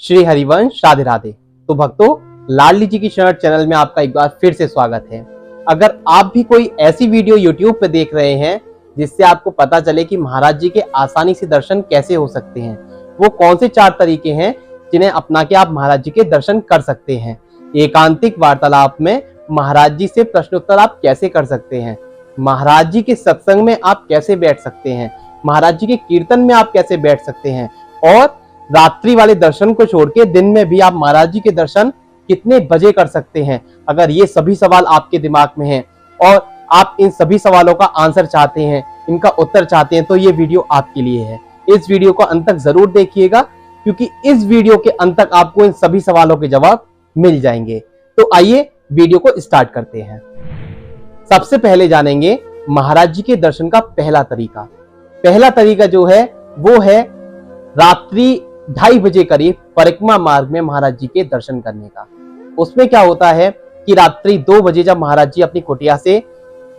श्री हरिवंश राधे राधे। तो भक्तों, लाडली जी की शरण चैनल में आपका एक बार फिर से स्वागत है। अगर आप भी कोई ऐसी वीडियो YouTube पे देख रहे हैं जिससे आपको पता चले कि महाराज जी के आसानी से दर्शन कैसे हो सकते हैं, वो कौन से 4 तरीके हैं जिन्हें अपना के आप महाराज जी के दर्शन कर सकते हैं, एकांतिक वार्तालाप में महाराज जी से प्रश्नोत्तर आप कैसे कर सकते हैं, महाराज जी के सत्संग में आप कैसे बैठ सकते हैं, महाराज जी के कीर्तन में आप कैसे बैठ सकते हैं, और रात्रि वाले दर्शन को छोड़ के दिन में भी आप महाराज जी के दर्शन कितने बजे कर सकते हैं। अगर ये सभी सवाल आपके दिमाग में हैं और आप इन सभी सवालों का आंसर चाहते हैं, इनका उत्तर चाहते हैं, तो ये वीडियो आपके लिए है। इस वीडियो को अंत तक जरूर देखिएगा, क्योंकि इस वीडियो के अंत तक आपको इन सभी सवालों के जवाब मिल जाएंगे। तो आइए वीडियो को स्टार्ट करते हैं। सबसे पहले जानेंगे महाराज जी के दर्शन का पहला तरीका। पहला तरीका जो है वो है रात्रि 2:30 बजे करीब परिक्रमा मार्ग में महाराज जी के दर्शन करने का। उसमें क्या होता है कि रात्रि 2 बजे जब महाराज जी अपनी कुटिया से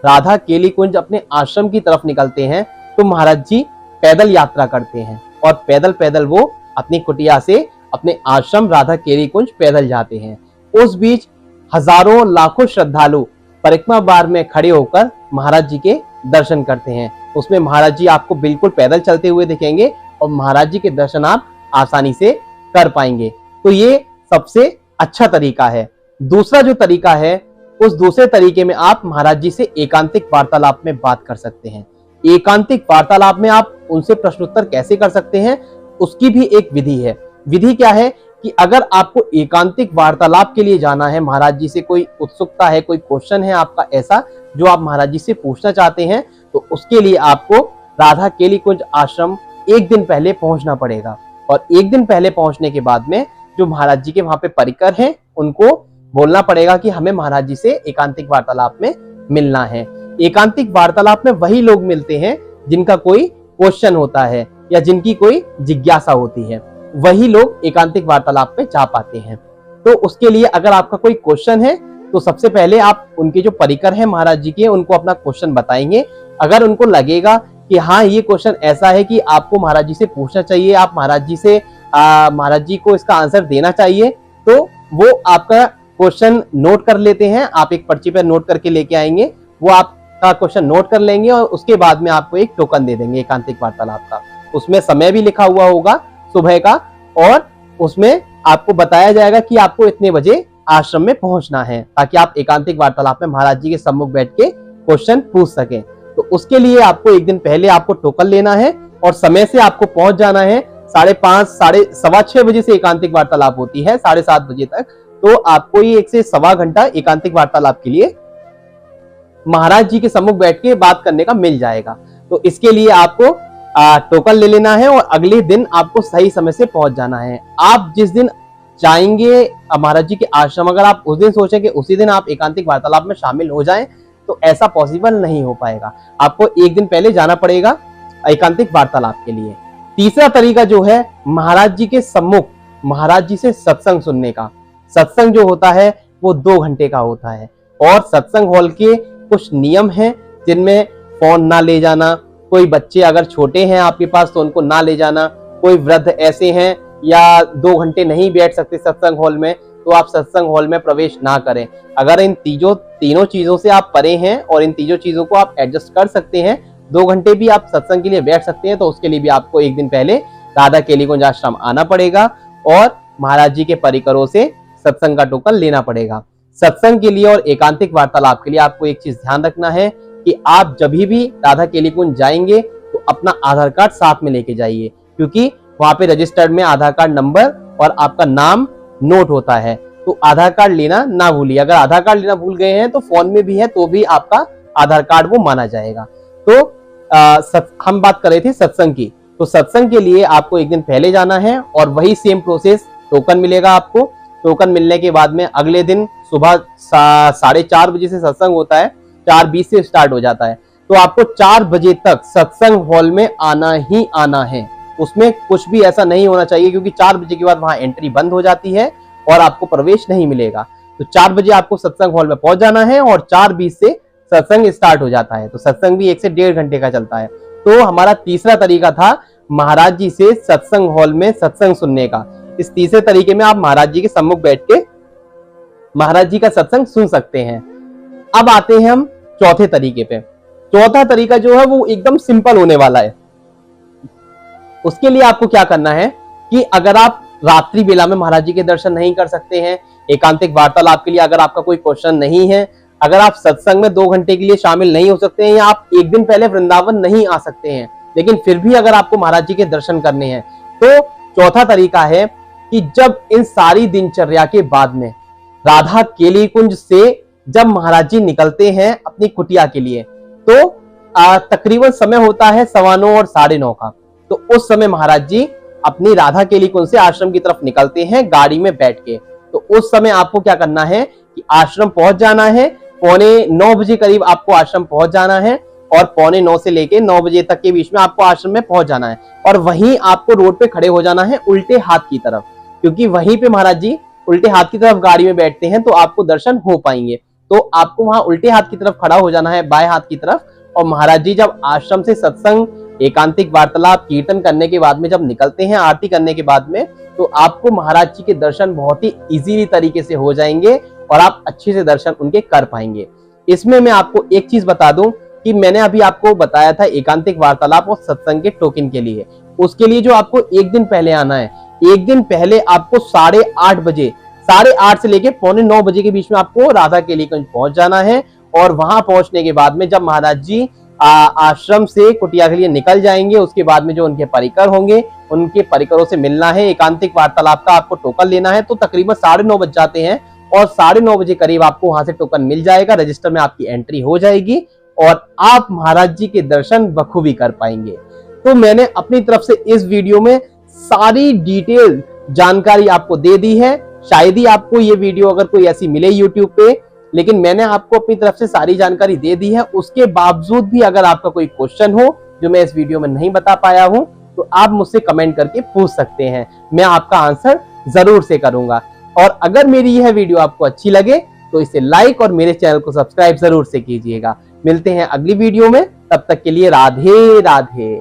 राधा केली कुंज अपने आश्रम की तरफ निकलते हैं, तो महाराज जी पैदल यात्रा करते हैं और पैदल पैदल वो अपनी कुटिया से अपने आश्रम राधा केली कुंज पैदल जाते हैं। उस बीच हजारों लाखों श्रद्धालु परिक्रमा मार्ग में खड़े होकर महाराज जी के दर्शन करते हैं। उसमें महाराज जी आपको बिल्कुल पैदल चलते हुए दिखेंगे और महाराज जी के दर्शन आप आसानी से कर पाएंगे। तो ये सबसे अच्छा तरीका है। दूसरा जो तरीका है, उस दूसरे तरीके में आप महाराज जी से एकांतिक वार्तालाप में बात कर सकते हैं। एकांतिक वार्तालाप में आप उनसे प्रश्नोत्तर कैसे कर सकते हैं, उसकी भी एक विधि है। विधि क्या है कि अगर आपको एकांतिक वार्तालाप के लिए जाना है, महाराज जी से कोई उत्सुकता है, कोई क्वेश्चन है आपका ऐसा जो आप महाराज जी से पूछना चाहते हैं, तो उसके लिए आपको राधा केली कुंज आश्रम एक दिन पहले पहुंचना पड़ेगा। और एक दिन पहले पहुंचने के बाद में जो महाराज जी के वहां पे परिकर हैं, उनको बोलना पड़ेगा कि हमें महाराज जी से एकांतिक वार्तालाप में मिलना है। एकांतिक वार्तालाप में वही लोग मिलते हैं जिनका कोई क्वेश्चन होता है या जिनकी कोई जिज्ञासा होती है, वही लोग एकांतिक वार्तालाप में जा पाते हैं। तो उसके लिए अगर आपका कोई क्वेश्चन है, तो सबसे पहले आप उनके जो परिकर हैं महाराज जी के, उनको अपना क्वेश्चन बताएंगे। अगर उनको लगेगा कि हाँ, ये क्वेश्चन ऐसा है कि आपको महाराज जी से पूछना चाहिए, आप महाराज जी से महाराज जी को इसका आंसर देना चाहिए, तो वो आपका क्वेश्चन नोट कर लेते हैं। आप एक पर्ची पर नोट करके लेके आएंगे, वो आपका क्वेश्चन नोट कर लेंगे और उसके बाद में आपको एक टोकन दे देंगे एकांतिक वार्तालाप का। उसमें समय भी लिखा हुआ होगा सुबह का, और उसमें आपको बताया जाएगा कि आपको इतने बजे आश्रम में पहुंचना है, ताकि आप एकांतिक वार्तालाप में महाराज जी के सम्मुख बैठ के क्वेश्चन पूछ सकें। तो उसके लिए आपको एक दिन पहले आपको टोकन लेना है और समय से आपको पहुंच जाना है। 5:30 6:15 बजे से एकांतिक वार्तालाप होती है 7:30 बजे तक। तो आपको ये 1 से सवा घंटा एकांतिक वार्तालाप के लिए महाराज जी के सम्मुख बैठ के बात करने का मिल जाएगा। तो इसके लिए आपको टोकन ले लेना है और अगले दिन आपको सही समय से पहुंच जाना है। आप जिस दिन जाएंगे महाराज जी के आश्रम, अगर आप उस दिन सोचें कि उसी दिन आप एकांतिक वार्तालाप में शामिल हो जाएं, तो ऐसा पॉसिबल नहीं हो पाएगा। आपको एक दिन पहले जाना पड़ेगा एकांतिक वार्तालाप के लिए। तीसरा तरीका जो है, महाराज जी के सम्मुख महाराज जी से सत्संग सुनने का। सत्संग जो होता है वो 2 घंटे का होता है और सत्संग हॉल के कुछ नियम हैं, जिनमें फोन ना ले जाना, कोई बच्चे अगर छोटे हैं आपके पास तो उनको ना ले जाना, कोई वृद्ध ऐसे हैं या 2 घंटे नहीं बैठ सकते सत्संग हॉल में, तो आप सत्संग हॉल में प्रवेश ना करें। अगर इन तीनों चीजों से आप परे हैं और इन तीनों चीजों को आप एडजस्ट कर सकते हैं, 2 घंटे भी आप सत्संग के लिए बैठ सकते हैं, तो उसके लिए भी आपको एक दिन पहले राधा केली कुंज आश्रम आना पड़ेगा और महाराज जी के परिकरों से सत्संग का टोकन लेना पड़ेगा। सत्संग के लिए और एकांतिक वार्तालाप के लिए आपको एक चीज ध्यान रखना है कि आप जब भी राधा केली कुंज जाएंगे तो अपना आधार कार्ड साथ में लेके जाइए, क्योंकि वहां पे रजिस्टर्ड में आधार कार्ड नंबर और आपका नाम नोट होता है। तो आधार कार्ड लेना ना भूलिए। अगर आधार कार्ड लेना भूल गए हैं तो फोन में भी है तो भी आपका आधार कार्ड वो माना जाएगा। तो हम बात कर रहे थे सत्संग की। तो सत्संग के लिए आपको एक दिन पहले जाना है और वही सेम प्रोसेस, टोकन मिलेगा आपको। टोकन मिलने के बाद में अगले दिन सुबह 4:30 बजे से सत्संग होता है, 4:20 से स्टार्ट हो जाता है। तो आपको 4 बजे तक सत्संग हॉल में आना ही आना है। उसमें कुछ भी ऐसा नहीं होना चाहिए, क्योंकि 4 बजे के बाद वहां एंट्री बंद हो जाती है और आपको प्रवेश नहीं मिलेगा। तो 4 बजे आपको सत्संग हॉल में पहुंच जाना है और 4:20 से सत्संग स्टार्ट हो जाता है। तो सत्संग भी 1 से 1.5 घंटे का चलता है। तो हमारा तीसरा तरीका था महाराज जी से सत्संग हॉल में सत्संग सुनने का। इस तीसरे तरीके में आप महाराज जी के सम्मुख बैठ के महाराज जी का सत्संग सुन सकते हैं। अब आते हैं हम चौथे तरीके पे। चौथा तरीका जो है वो एकदम सिंपल होने वाला है। उसके लिए आपको क्या करना है कि अगर आप रात्रि बेला में महाराज जी के दर्शन नहीं कर सकते हैं, एकांतिक वार्तालाप के लिए अगर आपका कोई क्वेश्चन नहीं है, अगर आप सत्संग में 2 घंटे के लिए शामिल नहीं हो सकते हैं, या आप एक दिन पहले वृंदावन नहीं आ सकते हैं, लेकिन फिर भी अगर आपको महाराज जी के दर्शन करने हैं, तो चौथा तरीका है कि जब इन सारी दिनचर्या के बाद में राधा केली कुंज से जब महाराज जी निकलते हैं अपनी कुटिया के लिए, तो तकरीबन समय होता है 9:15 और 9:30 का। तो उस समय महाराज जी अपनी राधा केली कुंज से आश्रम की तरफ निकलते हैं गाड़ी में बैठ के। तो उस समय आपको क्या करना है कि आश्रम पहुंच जाना है, 8:45 बजे करीब आपको आश्रम पहुंच जाना है, और 8:45 से लेके 9 बजे तक के बीच में आपको आश्रम में पहुंच जाना है। और वहीं आपको रोड पे खड़े हो जाना है उल्टे हाथ की तरफ, क्योंकि वहीं पे महाराज जी उल्टे हाथ की तरफ गाड़ी में बैठते हैं, तो आपको दर्शन हो पाएंगे। तो आपको वहां उल्टे हाथ की तरफ खड़ा हो जाना है, बाएं हाथ की तरफ। और महाराज जी जब आश्रम से सत्संग, एकांतिक वार्तालाप, कीर्तन करने के बाद में जब निकलते हैं, आरती करने के बाद में, तो आपको महाराज जी के दर्शन बहुत ही इजीली तरीके से हो जाएंगे और आप अच्छे से दर्शन उनके कर पाएंगे। इसमें मैं आपको एक चीज बता दूं कि मैंने अभी आपको बताया था एकांतिक वार्तालाप और सत्संग के टोकन के लिए। उसके लिए जो आपको एक दिन पहले आना है, एक दिन पहले आपको 8:30 बजे, 8:30 से लेके 8:45 बजे के बीच में आपको राधा केली कुंज पहुंच जाना है। और वहां पहुंचने के बाद में जब महाराज जी आश्रम से कुटिया के लिए निकल जाएंगे, उसके बाद में जो उनके परिकर होंगे, उनके परिकरों से मिलना है, एकांतिक वार्तालाप का आपको टोकन लेना है। तो तकरीबन 9:30 बज जाते हैं, और 9:30 बजे करीब आपको वहां से टोकन मिल जाएगा, रजिस्टर में आपकी एंट्री हो जाएगी और आप महाराज जी के दर्शन बखूबी कर पाएंगे। तो मैंने अपनी तरफ से इस वीडियो में सारी डिटेल जानकारी आपको दे दी है। शायद ही आपको ये वीडियो अगर कोई ऐसी मिले YouTube पे, लेकिन मैंने आपको अपनी तरफ से सारी जानकारी दे दी है। उसके बावजूद भी अगर आपका कोई क्वेश्चन हो जो मैं इस वीडियो में नहीं बता पाया हूं, तो आप मुझसे कमेंट करके पूछ सकते हैं, मैं आपका आंसर जरूर से करूंगा। और अगर मेरी यह वीडियो आपको अच्छी लगे तो इसे लाइक और मेरे चैनल को सब्सक्राइब जरूर से कीजिएगा। मिलते हैं अगली वीडियो में, तब तक के लिए राधे राधे।